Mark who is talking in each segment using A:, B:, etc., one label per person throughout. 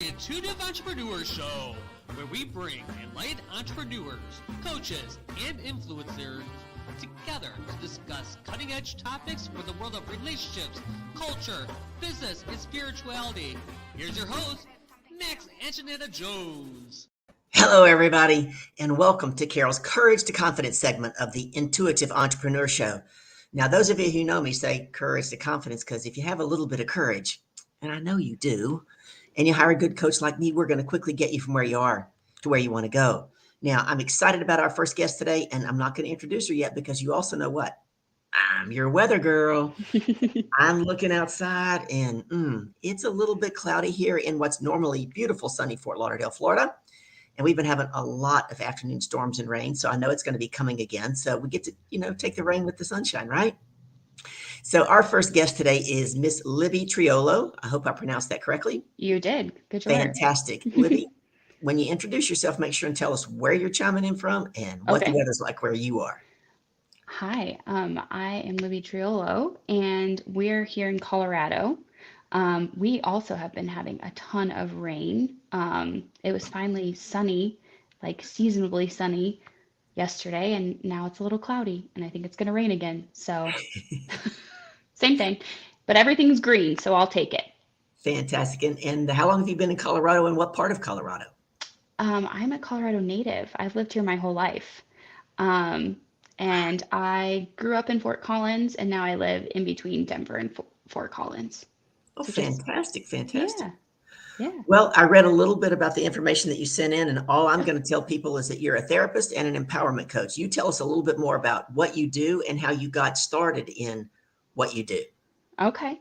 A: Intuitive Entrepreneur Show, where we bring enlightened entrepreneurs, coaches, and influencers together to discuss cutting-edge topics for the world of relationships, culture, business, and spirituality. Here's your host, Max Anjanetta Jones.
B: Hello, everybody, and welcome to Carol's Courage to Confidence segment of the Intuitive Entrepreneur Show. Now, those of you who know me say courage to confidence because if you have a little bit of courage, and I know you do, and you hire a good coach like me, we're going to quickly get you from where you are to where you want to go. Now, I'm excited about our first guest today, and I'm not going to introduce her yet because you also know what? I'm your weather girl. I'm looking outside, and it's a little bit cloudy here in what's normally beautiful, sunny Fort Lauderdale, Florida. And we've been having a lot of afternoon storms and rain, so I know it's going to be coming again. So we get to, take the rain with the sunshine, right? So our first guest today is Miss Libby Triolo. I hope I pronounced that correctly.
C: You did. Good job.
B: Fantastic. Libby, when you introduce yourself, make sure and tell us where you're chiming in from and what the weather's like where you are.
C: Hi, I am Libby Triolo, and we're here in Colorado. We also have been having a ton of rain. It was finally sunny, like seasonably sunny yesterday, and now it's a little cloudy, and I think it's going to rain again. So same thing, but everything's green, so I'll take it.
B: Fantastic. And how long have you been in Colorado, and what part of Colorado?
C: I'm a Colorado native. I've lived here my whole life. And I grew up in Fort Collins, and now I live in between Denver and Fort Collins.
B: Oh,
C: So
B: fantastic.
C: yeah.
B: Well, I read a little bit about the information that you sent in, and all I'm going to tell people is that you're a therapist and an empowerment coach. You tell us a little bit more about what you do and how you got started in what you do.
C: Okay.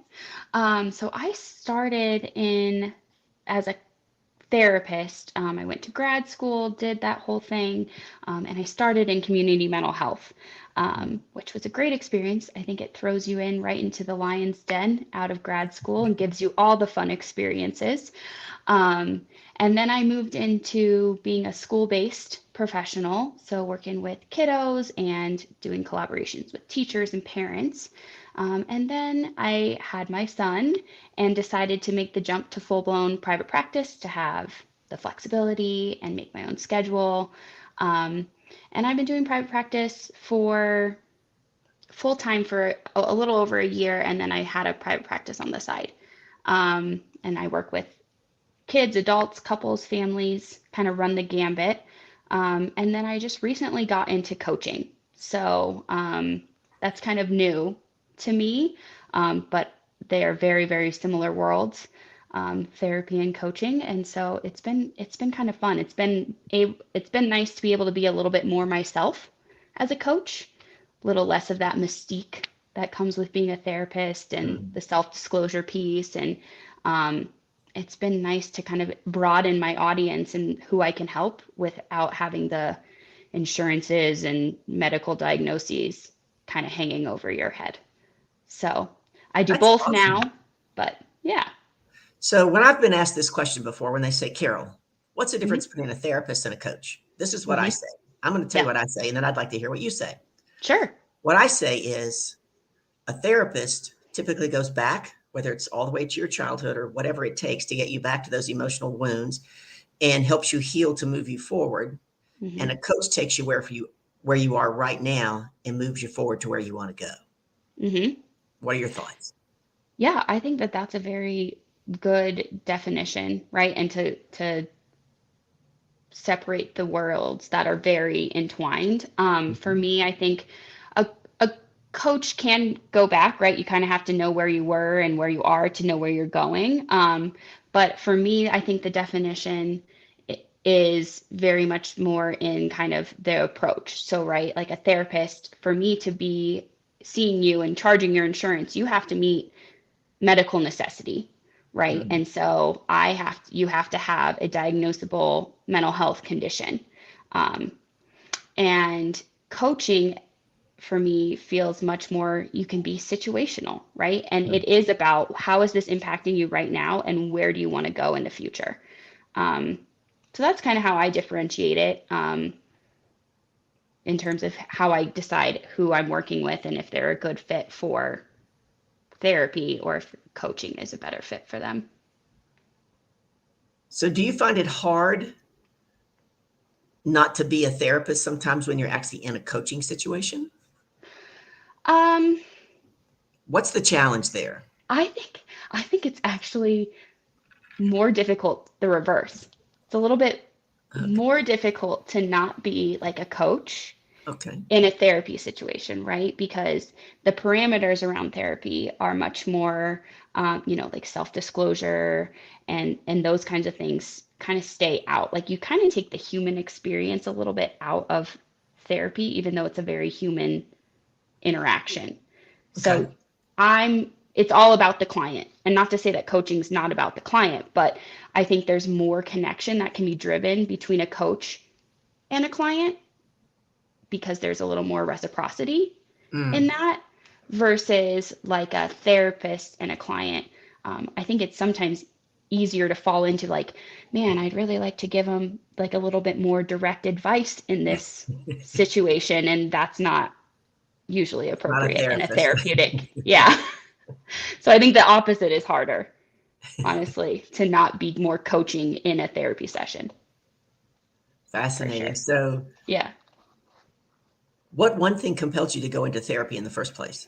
C: So I started as a therapist. I went to grad school, did that whole thing, and I started in community mental health, which was a great experience. I think it throws you right into the lion's den out of grad school and gives you all the fun experiences. And then I moved into being a school-based professional, so working with kiddos and doing collaborations with teachers and parents. And then I had my son and decided to make the jump to full-blown private practice to have the flexibility and make my own schedule. And I've been doing private practice for full-time for a little over a year, and then I had a private practice on the side. And I work with kids, adults, couples, families, kind of run the gambit. And then I just recently got into coaching. So that's kind of new to me, but they are very, very similar worlds, therapy and coaching. And so it's been kind of fun. It's been nice to be able to be a little bit more myself as a coach, a little less of that mystique that comes with being a therapist and the self-disclosure piece. And it's been nice to kind of broaden my audience and who I can help without having the insurances and medical diagnoses kind of hanging over your head. So I do both awesome. Now, but yeah.
B: So when I've been asked this question before, when they say, Carol, what's the difference between a therapist and a coach? This is what I say. I'm going to tell you what I say, and then I'd like to hear what you say.
C: Sure.
B: What I say is a therapist typically goes back, whether it's all the way to your childhood or whatever it takes to get you back to those emotional wounds and helps you heal to move you forward. And a coach takes you where you are right now and moves you forward to where you want to go. What are your thoughts?
C: Yeah, I think that that's a very good definition, right? And to separate the worlds that are very entwined. For me, I think a coach can go back, right? You kind of have to know where you were and where you are to know where you're going. But for me, I think the definition is very much more in kind of the approach. So, right, like a therapist, for me to be seeing you and charging your insurance, you have to meet medical necessity, right? And so you have to have a diagnosable mental health condition. And coaching for me feels much more, you can be situational, right? And it is about how is this impacting you right now and where do you want to go in the future? So that's kind of how I differentiate it in terms of how I decide who I'm working with and if they're a good fit for therapy or if coaching is a better fit for them.
B: So do you find it hard not to be a therapist sometimes when you're actually in a coaching situation?
C: Um,
B: What's the challenge there?
C: I think I think it's actually more difficult the reverse. It's a little bit
B: Okay.
C: more difficult to not be like a coach
B: Okay.
C: in a therapy situation, right? Because the parameters around therapy are much more, like self-disclosure and those kinds of things kind of stay out. Like you kind of take the human experience a little bit out of therapy, even though it's a very human interaction.
B: Okay.
C: So it's all about the client. And not to say that coaching is not about the client, but I think there's more connection that can be driven between a coach and a client because there's a little more reciprocity in
B: Mm.
C: that versus like a therapist and a client. I think it's sometimes easier to fall into like, man, I'd really like to give them like a little bit more direct advice in this situation. And that's not usually
B: Not a
C: appropriate in a
B: therapist.
C: therapeutic. Yeah. So I think the opposite is harder, honestly, to not be more coaching in a therapy session for
B: Fascinating.
C: sure.
B: So
C: Yeah.
B: what one thing compelled you to go into therapy in the first place?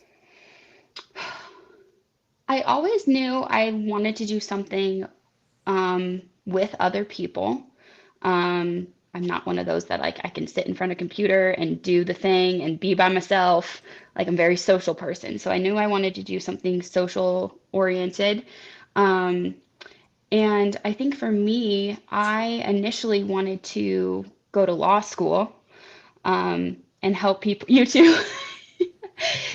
C: I always knew I wanted to do something with other people. I'm not one of those that like I can sit in front of a computer and do the thing and be by myself. Like I'm a very social person. So I knew I wanted to do something social oriented. Um, and I think for me, I initially wanted to go to law school and help people, you too,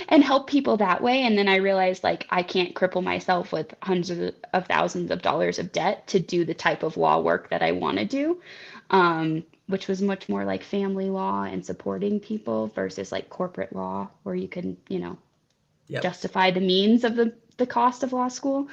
C: and help people that way. And then I realized like I can't cripple myself with hundreds of thousands of dollars of debt to do the type of law work that I want to do, which was much more like family law and supporting people versus like corporate law where you can,
B: Yep.
C: justify the means of the cost of law school.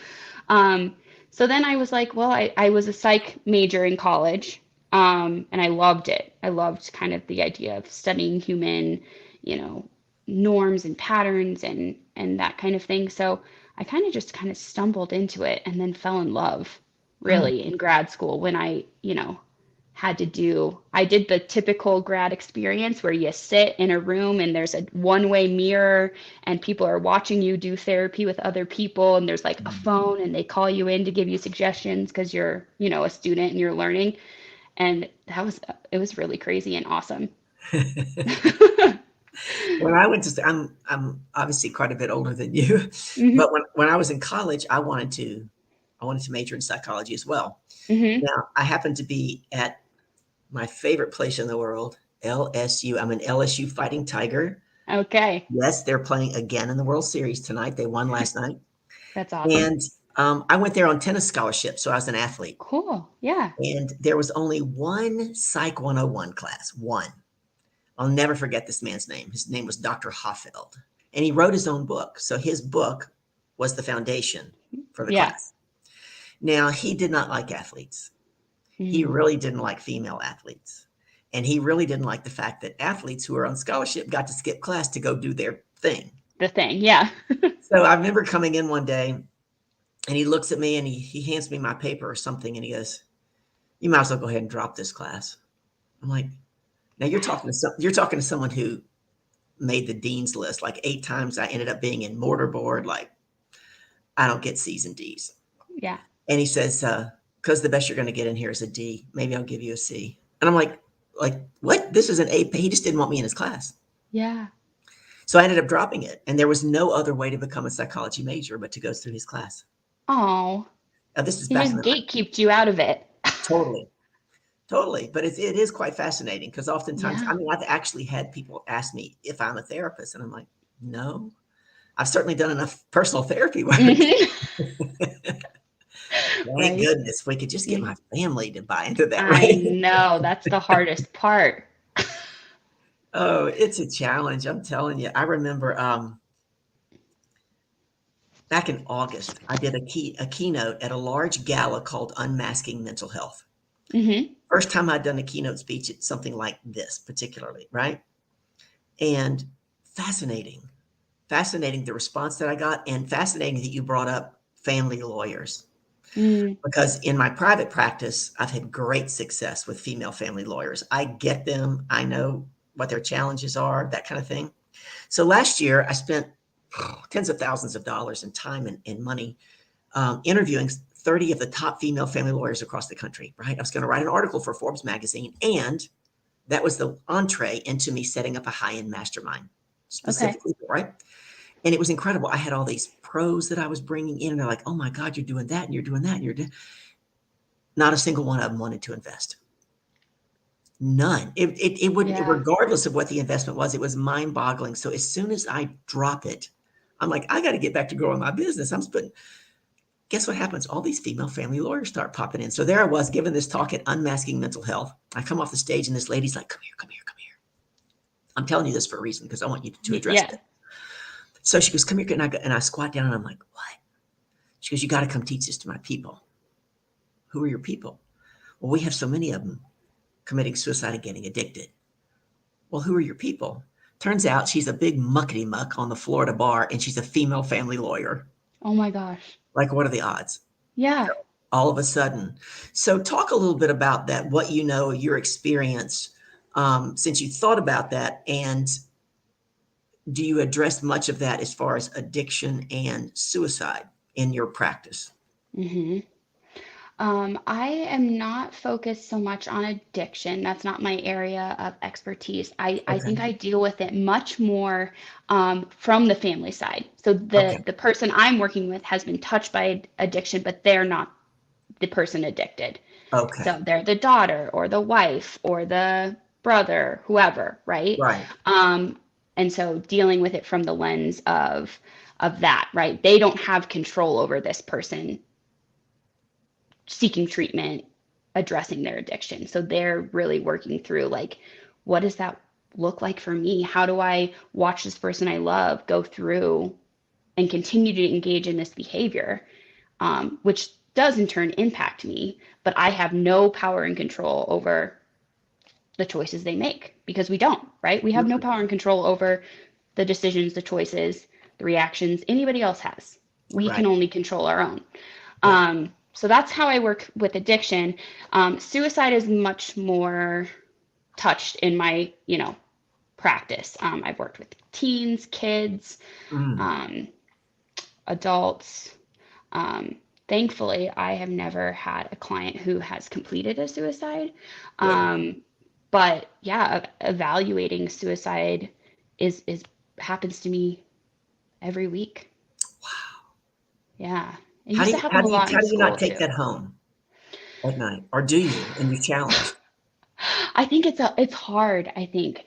C: Um, so then I was like, well, I was a psych major in college, and I loved it. I loved kind of the idea of studying human, you know, norms and patterns and that kind of thing. So I kind of just kind of stumbled into it and then fell in love
B: Mm.
C: really in grad school when I did the typical grad experience where you sit in a room and there's a one-way mirror and people are watching you do therapy with other people and there's like a phone and they call you in to give you suggestions because you're, a student and you're learning. And it was really crazy and awesome.
B: When I went to, I'm obviously quite a bit older than you,
C: Hmm.
B: but when I was in college, I wanted to major in psychology as well.
C: Hmm.
B: Now, I happened to be at my favorite place in the world, LSU. I'm an LSU Fighting Tiger.
C: Okay.
B: Yes, they're playing again in the World Series tonight. They won last night.
C: That's awesome.
B: And I went there on tennis scholarship, so I was an athlete.
C: Cool. Yeah.
B: And there was only one Psych 101 class, one. I'll never forget this man's name. His name was Dr. Hoffeld, and he wrote his own book. So his book was the foundation for the
C: Yeah.
B: class. Now, he did not like athletes. He
C: Mm.
B: really didn't like female athletes. And he really didn't like the fact that athletes who were on scholarship got to skip class to go do their thing.
C: The thing. Yeah.
B: So I remember coming in one day and he looks at me and he hands me my paper or something and he goes, "You might as well go ahead and drop this class." I'm like, now you're talking to someone who made the dean's list like 8 times. I ended up being in mortarboard. Like I don't get C's and D's.
C: Yeah.
B: And he says, "Because the best you're going to get in here is a D. Maybe I'll give you a C." And I'm like what? This is an A. He just didn't want me in his class.
C: Yeah.
B: So I ended up dropping it. And there was no other way to become a psychology major but to go through his class.
C: Oh,
B: Now, this is
C: he
B: back in
C: just
B: the night.
C: gatekeeped you out of it.
B: Totally. Totally. But it is quite fascinating because oftentimes,
C: Yeah.
B: I've actually had people ask me if I'm a therapist. And I'm like, no, I've certainly done enough personal therapy work.
C: Hmm.
B: Thank
C: Right.
B: goodness we could just get
C: Yeah.
B: my family to buy into that,
C: I
B: right?
C: know that's the hardest part.
B: Oh, it's a challenge. I'm telling you. I remember back in August, I did a keynote at a large gala called Unmasking Mental Health.
C: Hmm.
B: First time I'd done a keynote speech at something like this, particularly, right? And fascinating, fascinating the response that I got, and fascinating that you brought up family lawyers.
C: Mm,
B: Because in my private practice, I've had great success with female family lawyers. I get them. I know what their challenges are, that kind of thing. So last year, I spent tens of thousands of dollars in time and money interviewing 30 of the top female family lawyers across the country, right? I was going to write an article for Forbes magazine, and that was the entree into me setting up a high-end mastermind
C: okay.
B: specifically, right? And it was incredible. I had all these pros that I was bringing in, and they're like, "Oh my God, you're doing that, and you're doing that, and you're doing." Not a single one of them wanted to invest. None. It wouldn't,
C: Yeah.
B: regardless of what the investment was, it was mind-boggling. So as soon as I drop it, I'm like, I got to get back to growing my business. I'm spending. Guess what happens? All these female family lawyers start popping in. So there I was giving this talk at Unmasking Mental Health. I come off the stage and this lady's like, "Come here, come here, come here." I'm telling you this for a reason because I want you to address
C: Yeah.
B: it. So she goes, "Come here," and I squat down and I'm like, "What?" She goes, "You got to come teach this to my people." Who are your people? Well, we have so many of them committing suicide and getting addicted. Well, who are your people? Turns out she's a big muckety muck on the Florida bar and she's a female family lawyer.
C: Oh my gosh.
B: Like, what are the odds?
C: Yeah.
B: All of a sudden. So talk a little bit about that, what you know, your experience, since you thought about that, and do you address much of that as far as addiction and suicide in your practice?
C: hmm I am not focused so much on addiction. That's not my area of expertise. I
B: Okay.
C: think I deal with it much more from the family side. So
B: Okay.
C: the person I'm working with has been touched by addiction, but they're not the person addicted.
B: Okay.
C: So they're the daughter or the wife or the brother, whoever, right?
B: Right.
C: And so dealing with it from the lens of that, right? They don't have control over this person seeking treatment, addressing their addiction. So they're really working through like, what does that look like for me? How do I watch this person I love go through and continue to engage in this behavior, which does in turn impact me, but I have no power and control over the choices they make because we don't, right? We have no power and control over the decisions, the choices, the reactions anybody else has. We
B: Right.
C: can only control our own.
B: Yeah.
C: So that's how I work with addiction. Suicide is much more touched in my, practice. I've worked with teens, kids,
B: Mm.
C: um, adults. Um, Thankfully, I have never had a client who has completed a suicide.
B: Good.
C: But yeah, evaluating suicide is happens to me every week. Yeah. It
B: How
C: used
B: do
C: to
B: you
C: happen
B: how
C: a
B: do you
C: lot
B: how
C: in
B: do you not
C: school
B: take
C: too.
B: that home at night, or do you? And you challenge.
C: I think it's hard, I think.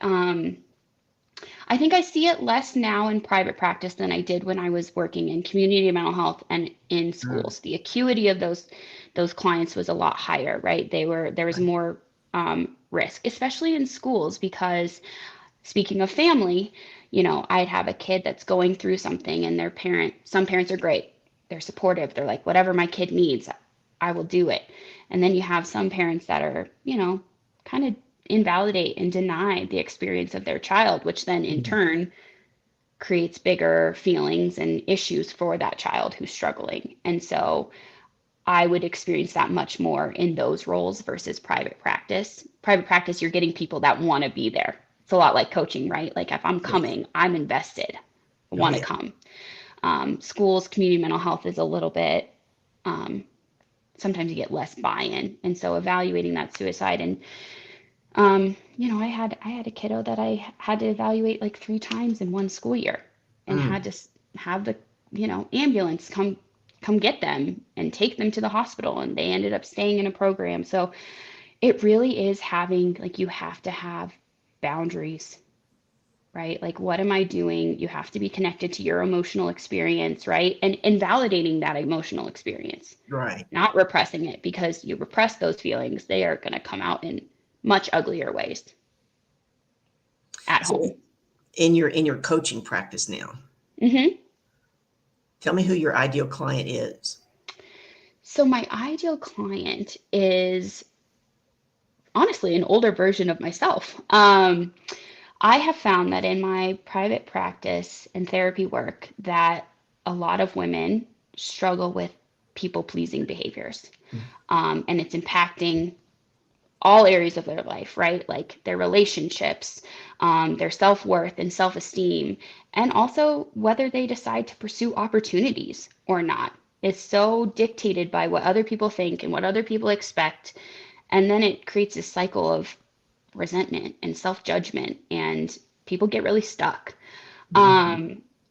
C: I think I see it less now in private practice than I did when I was working in community mental health and in
B: Mm.
C: schools. The acuity of those clients was a lot higher, right? There was
B: Right.
C: more risk, especially in schools, because speaking of family, I'd have a kid that's going through something and some parents are great. They're supportive. They're like, whatever my kid needs, I will do it. And then you have some parents that are, kind of invalidate and deny the experience of their child, which then in
B: Mm.
C: turn creates bigger feelings and issues for that child who's struggling. And so I would experience that much more in those roles versus private practice. Private practice, you're getting people that want to be there. It's a lot like coaching, right? Like if I'm
B: Yes.
C: coming, I'm invested, I
B: Oh,
C: want to
B: yeah.
C: come. Schools, community mental health is a little bit, um, sometimes you get less buy-in. And so evaluating that suicide and, I had a kiddo that I had to evaluate like 3 times in one school year and had
B: Mm.
C: to have the, ambulance come get them and take them to the hospital, and they ended up staying in a program. So it really is having, like, you have to have boundaries, right? Like, what am I doing? You have to be connected to your emotional experience, right? And validating that emotional experience,
B: Right.
C: not repressing it, because you repress those feelings, they are going to come out in much uglier ways at home.
B: So in your coaching practice now,
C: hmm
B: tell me who your ideal client is.
C: So my ideal client is honestly an older version of myself. I have found that in my private practice and therapy work that a lot of women struggle with people-pleasing behaviors. And it's impacting all areas of their life, right? Like their relationships, their self-worth and self-esteem, and also whether they decide to pursue opportunities or not. It's so dictated by what other people think and what other people expect. And then it creates this cycle of resentment and self-judgment, and people get really stuck.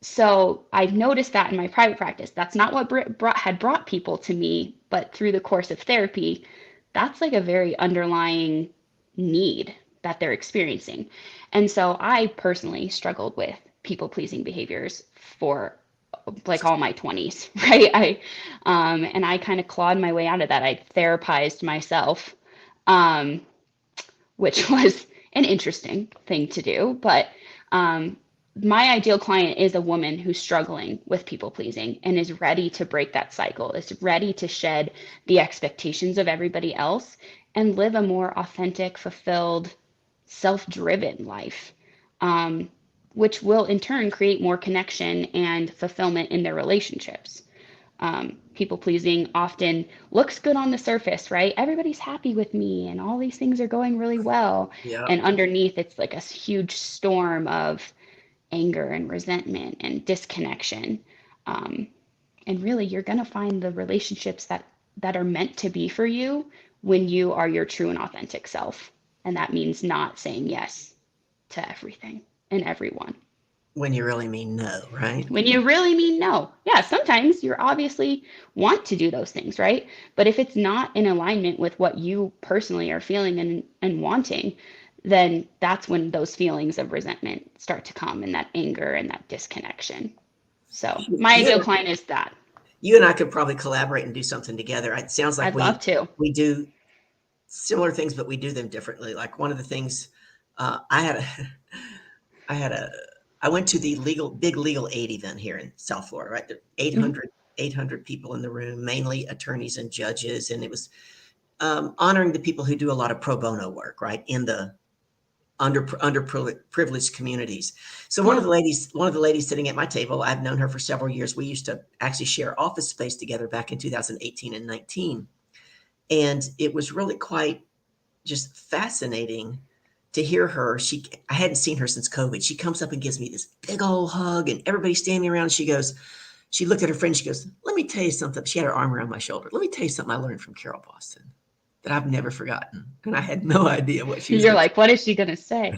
C: So I've noticed that in my private practice. That's not what had brought people to me, but through the course of therapy, that's like a very underlying need that they're experiencing. And so I personally struggled with people-pleasing behaviors for like all my 20s, right? And I kind of clawed my way out of that. I therapized myself, which was an interesting thing to do. But my ideal client is a woman who's struggling with people pleasing and is ready to break that cycle, is ready to shed the expectations of everybody else and live a more authentic, fulfilled, self-driven life, which will in turn create more connection and fulfillment in their relationships. People pleasing often looks good on the surface, right? Everybody's happy with me and all these things are going really well.
B: Yeah.
C: And underneath, it's like a huge storm of anger and resentment and disconnection. And really, you're going to find the relationships that are meant to be for you when you are your true and authentic self. And that means not saying yes to everything and everyone.
B: When you really mean no, right?
C: When you really mean no. Yeah, sometimes you obviously want to do those things, right? But if it's not in alignment with what you personally are feeling and wanting, then that's when those feelings of resentment start to come and that anger and that disconnection. So my ideal client is that.
B: You and I could probably collaborate and do something together. It sounds like
C: I'd love to.
B: We do similar things, but we do them differently. Like one of the things I went to the big legal aid event here in South Florida, right? There 800 people in the room, mainly attorneys and judges. And it was honoring the people who do a lot of pro bono work, right? In the underprivileged communities. So one of the ladies sitting at my table, I've known her for several years. We used to actually share office space together back in 2018 and 19. And it was really quite just fascinating to hear her. I hadn't seen her since COVID. She comes up and gives me this big old hug and everybody's standing around. She looked at her friend. She goes, let me tell you something. She had her arm around my shoulder. Let me tell you something I learned from Carol Boston that I've never forgotten. And I had no idea what she was.
C: You're like, what is she going to say?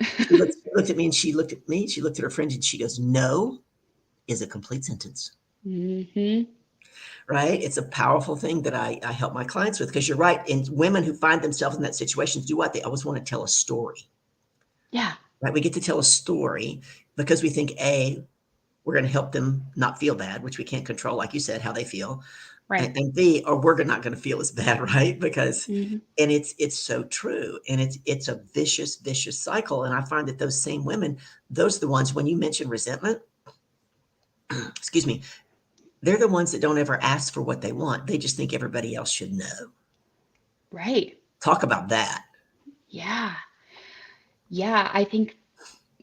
B: She looked at me and she looked at me. She looked at her friend and she goes, no is a complete sentence.
C: Mm-hmm.
B: Right? It's a powerful thing that I help my clients with, because you're right. And women who find themselves in that situation do what? They always want to tell a story.
C: Yeah.
B: Right? We get to tell a story because we think, A, we're going to help them not feel bad, which we can't control, like you said, how they feel.
C: Right.
B: And B, or we're not going to feel as bad, right? Because, and it's so true. And it's a vicious cycle. And I find that those same women, those are the ones, when you mention resentment, excuse me, they're the ones that don't ever ask for what they want. They just think everybody else should know.
C: Right.
B: Talk about that.
C: Yeah. Yeah. I think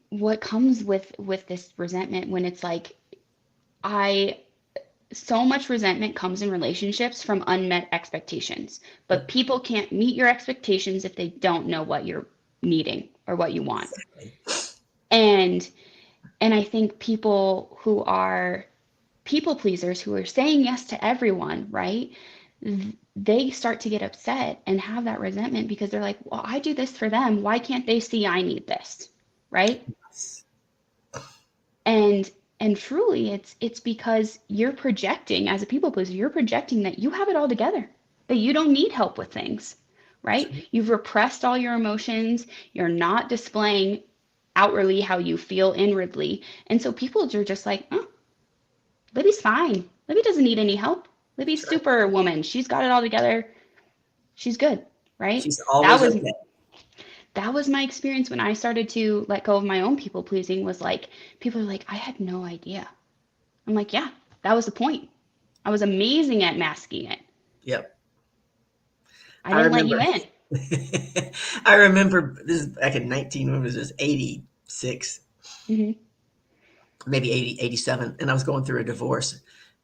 C: what comes with this resentment, when it's like, so much resentment comes in relationships from unmet expectations, but people can't meet your expectations if they don't know what you're needing or what you want. Exactly. And I think people who are people pleasers, who are saying yes to everyone, right? They start to get upset and have that resentment because they're like, well, I do this for them. Why can't they see I need this? Right? Yes. And truly, it's because you're projecting, as a people pleaser, you're projecting that you have it all together, that you don't need help with things, right? You've repressed all your emotions. You're not displaying outwardly how you feel inwardly. And so people are just like, oh, Libby's fine. Libby doesn't need any help. Libby's superwoman. She's got it all together. She's good, right?
B: She's always okay.
C: That was my experience when I started to let go of my own people pleasing. Was like, people are like, I had no idea. I'm like, yeah, that was the point. I was amazing at masking it.
B: Yep.
C: I didn't let you in.
B: I remember this is back in 19, when was this? 86, maybe 80, 87. And I was going through a divorce.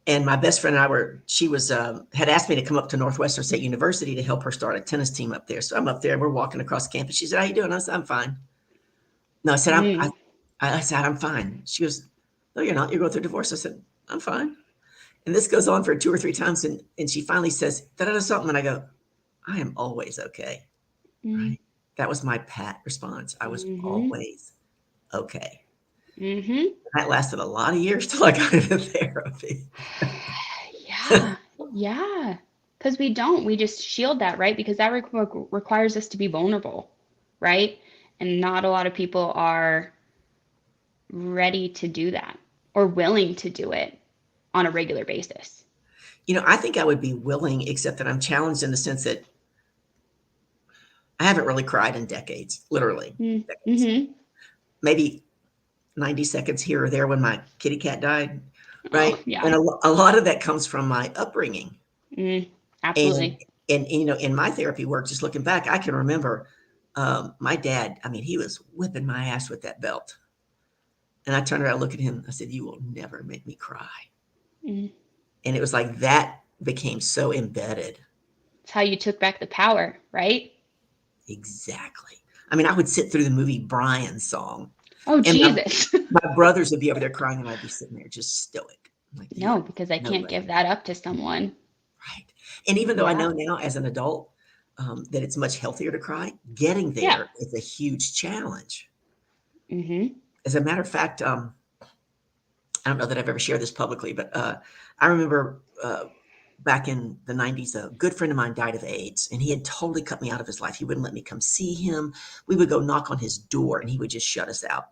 B: And my best friend and I she was, had asked me to come up to Northwestern State University to help her start a tennis team up there. So I'm up there, we're walking across campus. She said, "How you doing?" I said, "I'm fine." No, I said,
C: Mm.
B: I said, "I'm fine." She goes, "No, you're not. You're going through a divorce." I said, "I'm fine." And this goes on for 2 or 3 times. And she finally says, "Da da da something." And I go, "I am always okay."
C: Mm.
B: Right. That was my pat response. I was
C: Mhm.
B: always okay.
C: Mhm.
B: That lasted a lot of years till I got into therapy.
C: Yeah. Yeah. Because we just shield that, right? Because that requires us to be vulnerable, right? And not a lot of people are ready to do that or willing to do it on a regular basis.
B: I think I would be willing, except that I'm challenged in the sense that I haven't really cried in decades, literally
C: Mm.
B: decades.
C: Mhm.
B: Maybe 90 seconds here or there when my kitty cat died,
C: Oh,
B: right?
C: yeah.
B: And a lot of that comes from my upbringing.
C: Mm.
B: And,
C: Absolutely.
B: in my therapy work, just looking back, I can remember my dad. I mean, he was whipping my ass with that belt. And I turned around, looked at him. I said, "You will never make me cry."
C: Mm.
B: And it was like that became so embedded.
C: It's how you took back the power, right?
B: Exactly. I mean, I would sit through the movie Brian's song,
C: Oh,
B: and
C: Jesus.
B: my brothers would be over there crying, and I'd be sitting there just stoic. I'm like, "You
C: No,
B: are
C: because I
B: no
C: can't
B: way."
C: give that up to someone.
B: Right. And even though I
C: Yeah.
B: know now as an adult, that it's much healthier to cry, getting
C: Yeah.
B: there is a huge challenge.
C: Mhm.
B: As a matter of fact, I don't know that I've ever shared this publicly, but I remember back in the 90s, a good friend of mine died of AIDS, and he had totally cut me out of his life. He wouldn't let me come see him. We would go knock on his door, and he would just shut us out.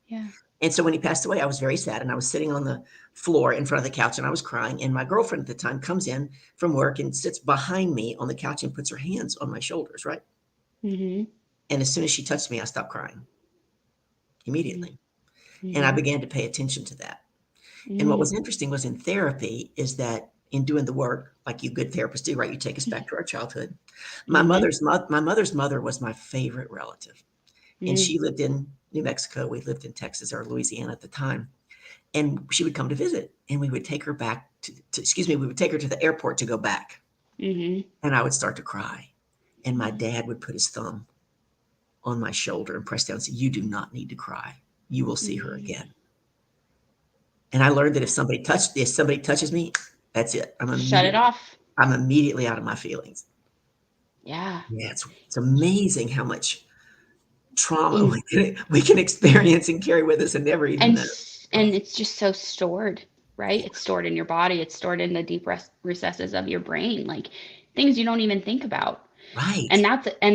C: Yeah.
B: And so when he passed away, I was very sad, and I was sitting on the floor in front of the couch, and I was crying. And my girlfriend at the time comes in from work and sits behind me on the couch and puts her hands on my shoulders, right?
C: Mhm.
B: And as soon as she touched me, I stopped crying
C: Mm.
B: immediately. And I
C: Mhm.
B: began to pay attention to that. And what
C: Mm.
B: was interesting was in therapy is that in doing the work, like you good therapists do, right? You take us back to our childhood.
C: Mhm.
B: My mother's mother was my favorite relative, and
C: Mm.
B: she lived in New Mexico. We lived in Texas or Louisiana at the time, and she would come to visit, and we would take her back excuse me, we would take her to the airport to go back,
C: Mhm.
B: and I would start to cry, and my
C: Mm.
B: dad would put his thumb on my shoulder and press down and say, "You do not need to cry. You will see her
C: Mm.
B: again." And I learned that if somebody touches me, that's it.
C: Shut it off.
B: I'm immediately out of my feelings.
C: Yeah.
B: Yeah, it's amazing how much trauma
C: In
B: we can experience and carry with us and never even know.
C: and it's just so stored, right? It's stored in your body. It's stored in the deep recesses of your brain, like things you don't even think about.
B: Right.
C: And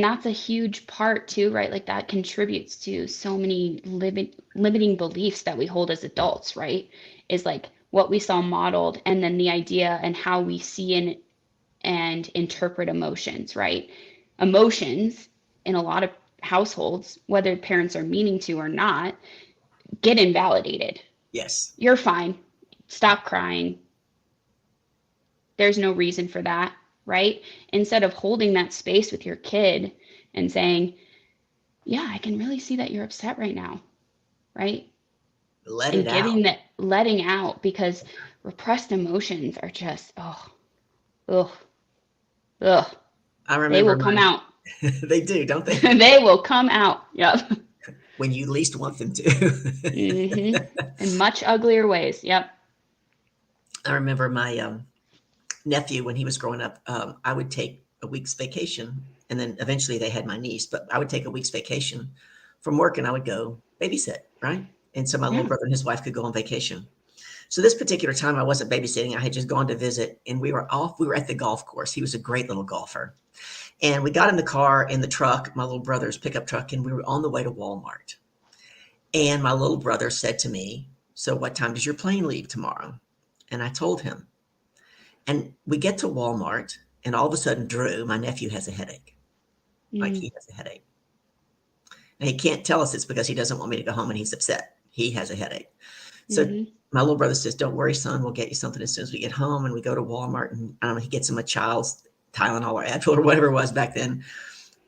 C: that's a huge part too, right? Like that contributes to so many limiting beliefs that we hold as adults, right? Is like what we saw modeled and then the idea and how we see and interpret emotions, right? Emotions in a lot of households, whether parents are meaning to or not, get invalidated.
B: Yes.
C: You're fine. Stop crying. There's no reason for that, right? Instead of holding that space with your kid and saying, yeah, I can really see that you're upset right now, right?
B: Let
C: And
B: it out.
C: giving that letting out because repressed emotions are just, ugh, ugh.
B: I
C: They
B: remember
C: will come out.
B: they do, don't they?
C: They will come out. Yep.
B: When you least want them to.
C: In much uglier ways. Yep.
B: I remember my nephew when he was growing up. I would take a week's vacation, and then eventually they had my niece. But I would take a week's vacation from work, and I would go babysit, right? And so my little
C: Yeah.
B: brother and his wife could go on vacation. So this particular time, I wasn't babysitting. I had just gone to visit, and we were off. We were at the golf course. He was a great little golfer, and we got in the car in the truck, my little brother's pickup truck, and we were on the way to Walmart. And my little brother said to me, "So what time does your plane leave tomorrow?" And I told him. And we get to Walmart, and all of a sudden, Drew, my nephew, has a headache. Like
C: Mm.
B: he has a headache. And he can't tell us it's because he doesn't want me to go home and he's upset. He has a headache. So
C: Mhm.
B: my little brother says, "Don't worry, son. We'll get you something as soon as we get home." And we go to Walmart, and I don't know, he gets him a child's Tylenol or Advil or whatever it was back then.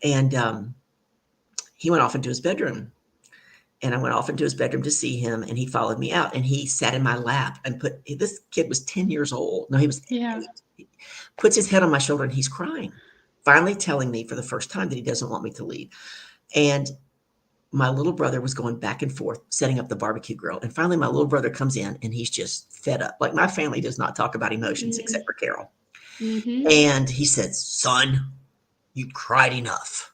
B: And he went off into his bedroom. And I went off into his bedroom to see him, and he followed me out, and he sat in my lap and this kid was 10 years old. No, he was
C: Yeah.
B: 8. He puts his head on my shoulder and he's crying, finally telling me for the first time that he doesn't want me to leave. And my little brother was going back and forth, setting up the barbecue grill. And finally, my little brother comes in and he's just fed up. Like, my family does not talk about emotions except for Carol.
C: Mm-hmm.
B: And he said, "Son, you cried enough."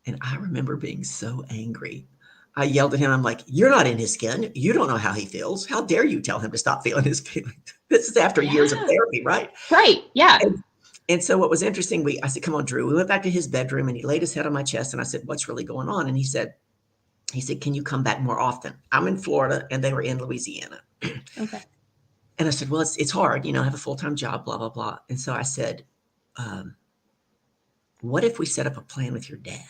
B: And I remember being so angry. I yelled at him. I'm like, "You're not in his skin. You don't know how he feels. How dare you tell him to stop feeling his feelings?" This is after years of
C: Yeah.
B: therapy, right?
C: Right. Yeah.
B: And so what was interesting, I said, "Come on, Drew." We went back to his bedroom and he laid his head on my chest and I said, "What's really going on?" And he said, "Can you come back more often?" I'm in Florida and they were in Louisiana.
C: Okay.
B: And I said, "Well, it's hard, I have a full-time job, blah, blah, blah." And so I said, "What if we set up a plan with your dad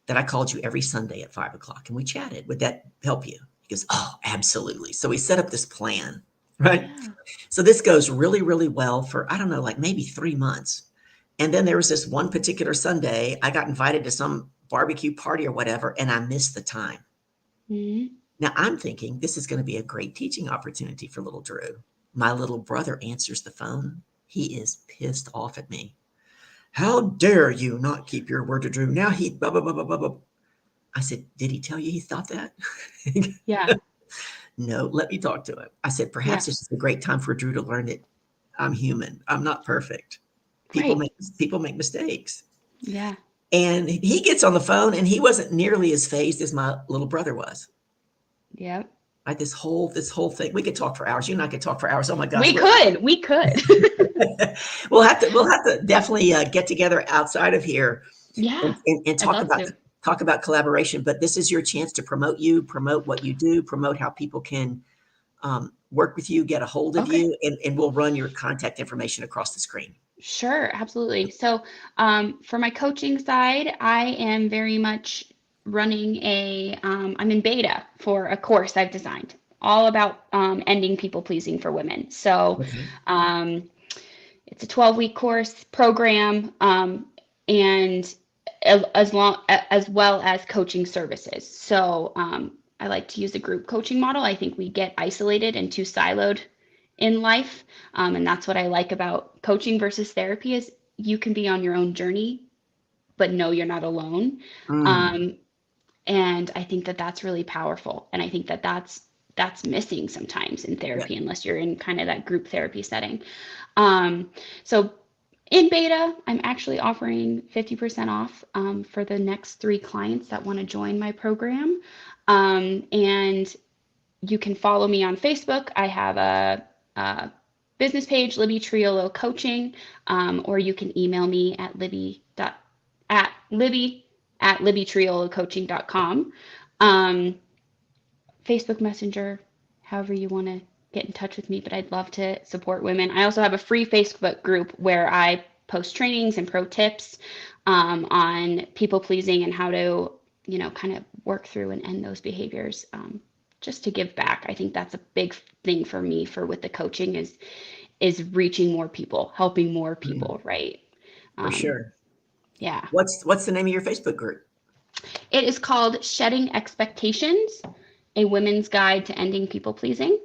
B: that I called you every Sunday at 5:00 and we chatted? Would that help you?" He goes, "Oh, absolutely." So we set up this plan, right?
C: Yeah.
B: So this goes really, really well for, I don't know, like maybe 3 months. And then there was this one particular Sunday, I got invited to some barbecue party or whatever, and I missed the time.
C: Mm-hmm.
B: Now I'm thinking this is going to be a great teaching opportunity for little Drew. My little brother answers the phone. He is pissed off at me. "How dare you not keep your word to Drew? Now he blah, blah, blah, blah, blah, blah." I said, "Did he tell you he thought that?"
C: Yeah.
B: "No, let me talk to him." I said, "Perhaps
C: Yeah.
B: this is a great time for Drew to learn that I'm human. I'm not perfect. People
C: Right.
B: make mistakes."
C: Yeah.
B: And he gets on the phone and he wasn't nearly as phased as my little brother was.
C: Yep.
B: Like this whole thing. We could talk for hours. You and I could talk for hours. Oh my gosh.
C: We could.
B: We'll have to definitely get together outside of here
C: Yeah.
B: and
C: I'd love to.
B: talk about collaboration. But this is your chance to promote what you do, promote how people can work with you, get a hold of
C: Okay.
B: you, and we'll run your contact information across the screen.
C: Sure, absolutely. So, for my coaching side, I am very much running I'm in beta for a course I've designed all about ending people pleasing for women. So,
B: Okay.
C: um, it's a 12-week course program, and as well as coaching services. So, I like to use a group coaching model. I think we get isolated and too siloed in life. And that's what I like about coaching versus therapy is you can be on your own journey, but know you're not alone.
B: Mm,
C: Um, and I think that that's really powerful. And I think that that's missing sometimes in
B: yeah.
C: therapy unless you're in kind of that group therapy setting. So in beta, I'm actually offering 50% off for the next 3 clients that want to join my program. And you can follow me on Facebook. I have a business page, Libby Triolo Coaching, or you can email me at libby@libbytriolocoaching.com. Um, Facebook Messenger, however you want to get in touch with me, but I'd love to support women. I also have a free Facebook group where I post trainings and pro tips on people pleasing and how to, kind of work through and end those behaviors. Just to give back. I think that's a big thing for me with the coaching is reaching more people, helping more
B: Mm,
C: people, right?
B: for
C: Um,
B: sure.
C: yeah.
B: What's the name of your Facebook group?
C: It is called Shedding Expectations, a women's guide to ending people pleasing.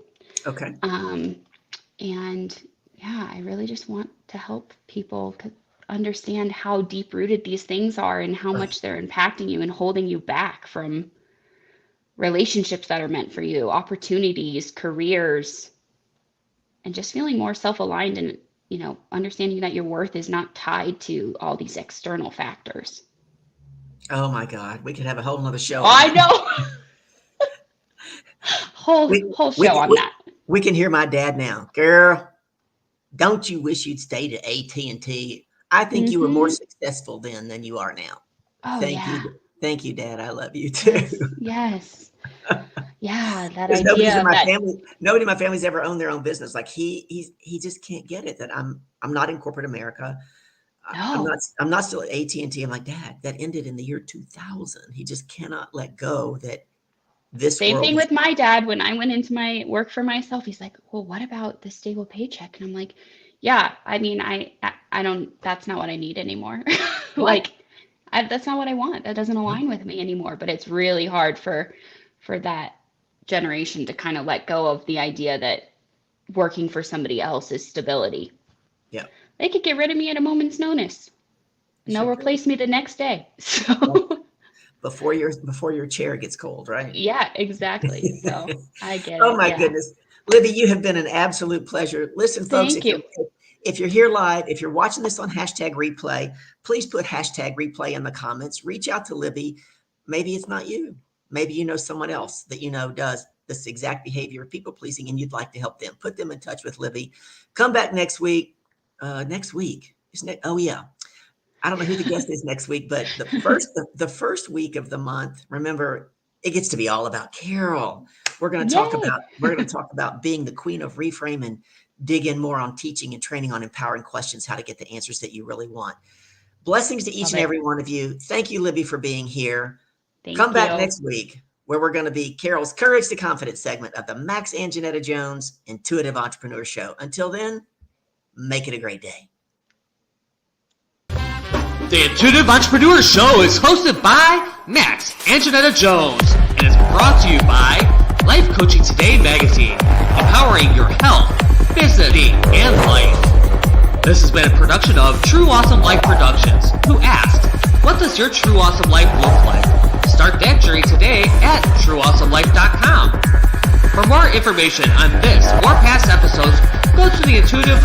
B: Okay.
C: Um, and yeah, I really just want to help people understand how deep rooted these things are and how
B: Right.
C: much they're impacting you and holding you back from relationships that are meant for you, opportunities, careers, and just feeling more self-aligned and understanding that your worth is not tied to all these external factors.
B: Oh my God. We could have a whole nother show on
C: I
B: that.
C: know. whole
B: We,
C: whole
B: we,
C: show on
B: we,
C: that.
B: we can hear my dad now. "Girl, don't you wish you'd stayed at AT&T? I think you were more
C: Mm-hmm.
B: successful then than you are now."
C: Oh
B: Thank
C: yeah.
B: you. Thank you, Dad. I love you too.
C: Yes. Yes. Yeah, that
B: Because
C: idea of that.
B: nobody in my family's ever owned their own business. Like he just can't get it that I'm not in corporate America.
C: No.
B: I'm not still at AT&T. I'm like, "Dad, that ended in the year 2000." He just cannot let go that this
C: Same
B: world
C: thing
B: is
C: with my dad when I went into my work for myself. He's like, "Well, what about the stable paycheck?" And I'm like, "Yeah, I mean, I don't, that's not what I need anymore."
B: right.
C: Like, that's not what I want. That doesn't align with me anymore. But it's really hard for that generation to kind of let go of the idea that working for somebody else is stability.
B: Yeah.
C: They could get rid of me at a moment's notice. And they'll replace me the next day. So
B: before your chair gets cold, right?
C: yeah, exactly. So I get it.
B: Oh my
C: yeah.
B: goodness. Libby, you have been an absolute pleasure. Listen, folks,
C: Thank
B: if you're here live, if you're watching this on #replay, please put #replay in the comments. Reach out to Libby. Maybe it's not you. Maybe you know someone else that you know does this exact behavior of people pleasing and you'd like to help them. Put them in touch with Libby. Come back next week. Next week. Oh yeah. I don't know who the guest is next week, but the first week of the month, remember, it gets to be all about Carol. We're going to talk about being the Queen of Reframe and dig in more on teaching and training on empowering questions, how to get the answers that you really want. Blessings to each and every one of you. Thank you, Libby, for being here. Come back next week where we're going to be Carol's Courage to Confidence segment of the Max and Janetta Jones Intuitive Entrepreneur Show. Until then, make it a great day.
A: The Intuitive Entrepreneur Show is hosted by Max and Janetta Jones and is brought to you by Life Coaching Today magazine, empowering your health, business, and life. This has been a production of True Awesome Life Productions, who asked, what does your true awesome life look like? Start that journey today at trueawesomelife.com. For more information on this or past episodes, go to the Intuitive